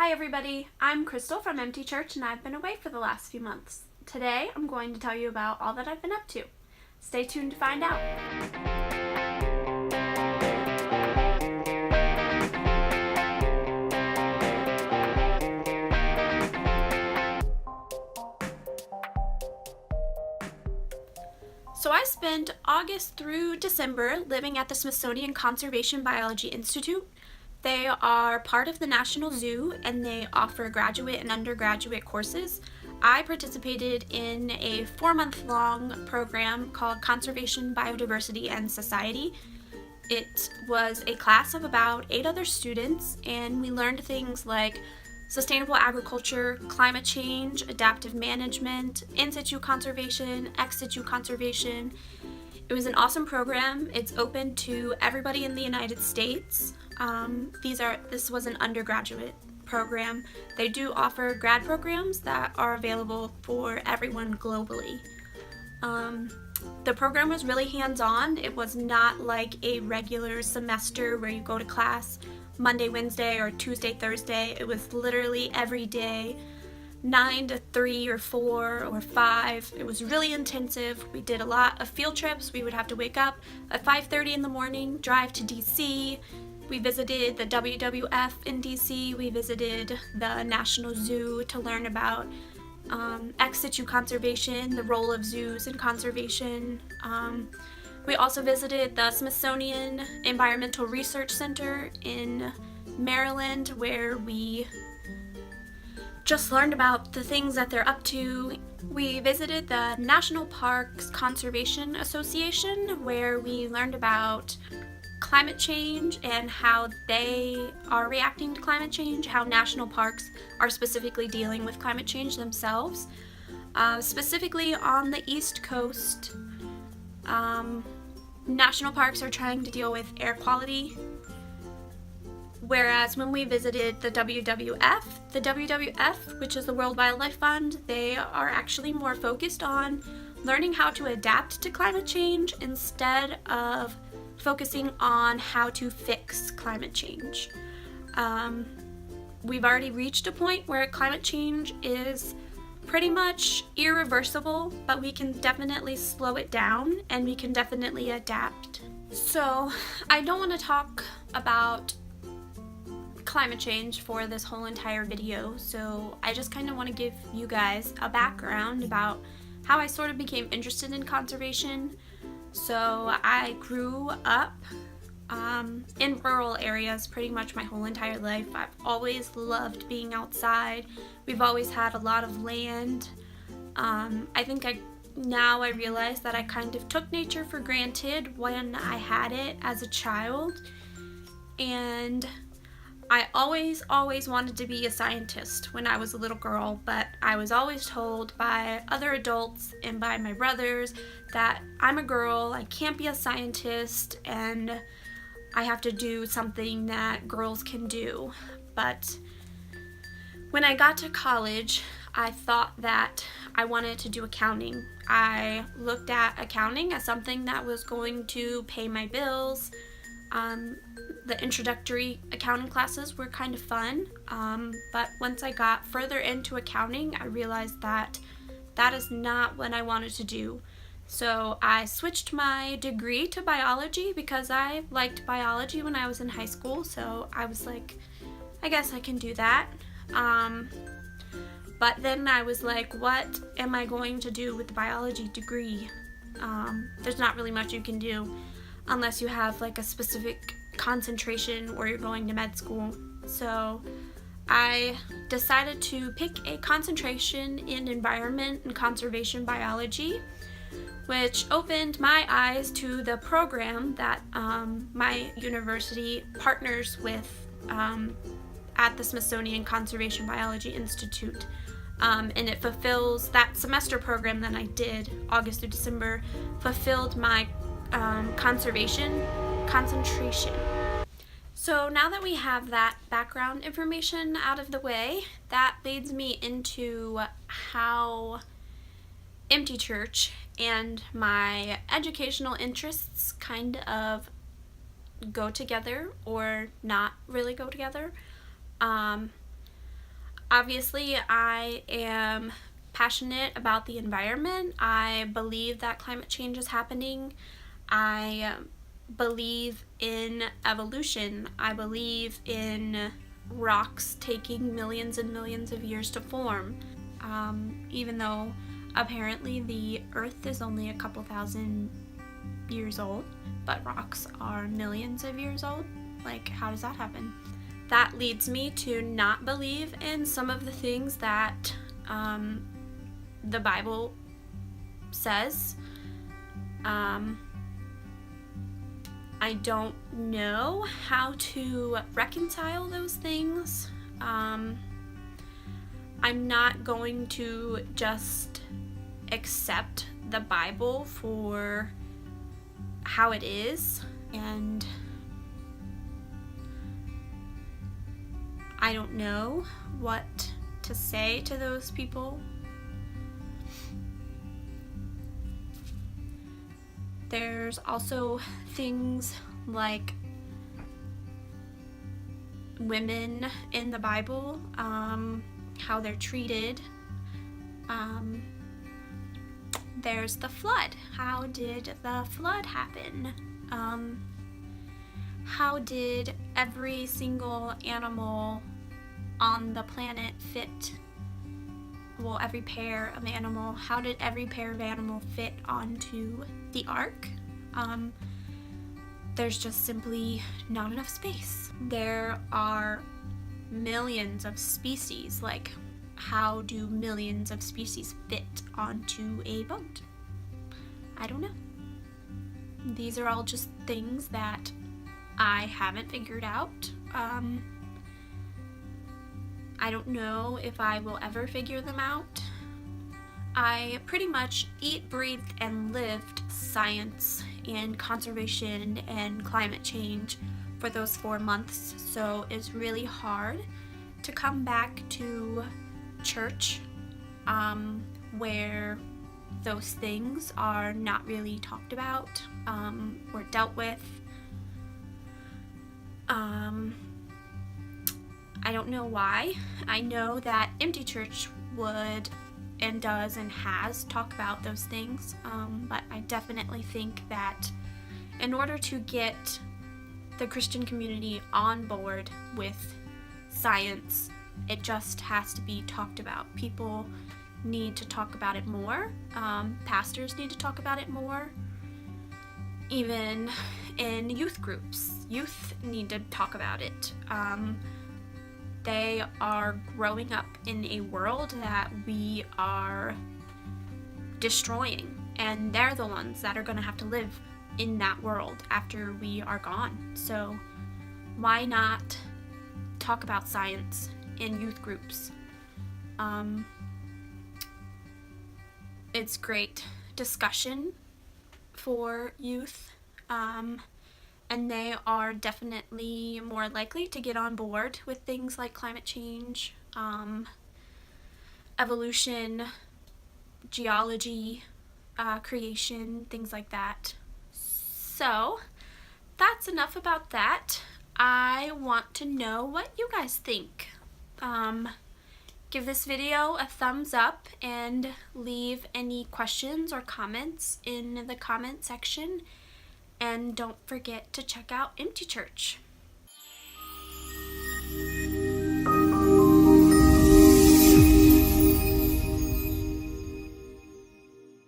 Hi everybody, I'm Kristal from Empty Church and I've been away for the last few months. Today I'm going to tell you about all that I've been up to. Stay tuned to find out. So I spent August through December living at the Smithsonian-Conservation Biology Institute. They are part of the National Zoo and they offer graduate and undergraduate courses. I participated in a 4-month-long program called Conservation, Biodiversity, and Society. It was a class of about 8 other students, and we learned things like sustainable agriculture, climate change, adaptive management, in situ conservation, ex situ conservation. It was an awesome program. It's open to everybody in the United States. This was an undergraduate program. They do offer grad programs that are available for everyone globally. The program was really hands-on. It was not like a regular semester where you go to class Monday, Wednesday, or Tuesday, Thursday. It was literally every day, 9 to 3 or 4 or 5. It was really intensive. We did a lot of field trips. We would have to wake up at 5:30 in the morning, drive to DC. We visited the WWF in DC. We visited the National Zoo to learn about ex situ conservation, the role of zoos in conservation. We also visited the Smithsonian Environmental Research Center in Maryland, where we just learned about the things that they're up to. We visited the National Parks Conservation Association, where we learned about climate change and how they are reacting to climate change, how national parks are specifically dealing with climate change themselves. Specifically on the East Coast, national parks are trying to deal with air quality, whereas when we visited the WWF, which is the World Wildlife Fund, they are actually more focused on learning how to adapt to climate change instead of focusing on how to fix climate change. We've already reached a point where climate change is pretty much irreversible, but we can definitely slow it down and we can definitely adapt. So I don't want to talk about climate change for this whole entire video, so I just kind of want to give you guys a background about how I sort of became interested in conservation. So I grew up in rural areas pretty much my whole entire life. I've always loved being outside. We've always had a lot of land. I think now I realize that I kind of took nature for granted when I had it as a child. And I always wanted to be a scientist when I was a little girl, but I was always told by other adults and by my brothers that I'm a girl, I can't be a scientist, and I have to do something that girls can do. But when I got to college, I thought that I wanted to do accounting. I looked at accounting as something that was going to pay my bills. The introductory accounting classes were kind of fun, but once I got further into accounting, I realized that that is not what I wanted to do. So I switched my degree to biology because I liked biology when I was in high school, so I was like, I guess I can do that. But then I was like, what am I going to do with the biology degree? There's not really much you can do unless you have like a specific concentration or you're going to med school. So I decided to pick a concentration in environment and conservation biology, which opened my eyes to the program that my university partners with at the Smithsonian Conservation Biology Institute. And it fulfills that semester program that I did, August through December, fulfilled my concentration. So now that we have that background information out of the way, that leads me into how Empty Church and my educational interests kind of go together or not really go together. Obviously, I am passionate about the environment. I believe that climate change is happening. I believe in evolution. I believe in rocks taking millions and millions of years to form. Even though apparently the Earth is only a couple thousand years old, but rocks are millions of years old. Like, how does that happen? That leads me to not believe in some of the things that the Bible says. I don't know how to reconcile those things. I'm not going to just accept the Bible for how it is, and I don't know what to say to those people. There's also things like women in the Bible, how they're treated. There's the flood. How did the flood happen? How did every single animal on the planet fit? Well, every pair of animal, how did every pair of animal fit onto the ark? There's just simply not enough space. There are millions of species. Like, how do millions of species fit onto a boat? I don't know. These are all just things that I haven't figured out. I don't know if I will ever figure them out. I pretty much eat, breathed, and lived science and conservation and climate change for those 4 months, so it's really hard to come back to church where those things are not really talked about or dealt with. I don't know why. I know that Empty Church would and does and has talked about those things, but I definitely think that in order to get the Christian community on board with science, it just has to be talked about. People need to talk about it more. Pastors need to talk about it more. Even in youth groups, youth need to talk about it. They are growing up in a world that we are destroying, and they're the ones that are going to have to live in that world after we are gone. So why not talk about science in youth groups? It's great discussion for youth, and they are definitely more likely to get on board with things like climate change, evolution, geology, creation, things like that. So that's enough about that. I want to know what you guys think. Give this video a thumbs up and leave any questions or comments in the comment section. And don't forget to check out Empty Church.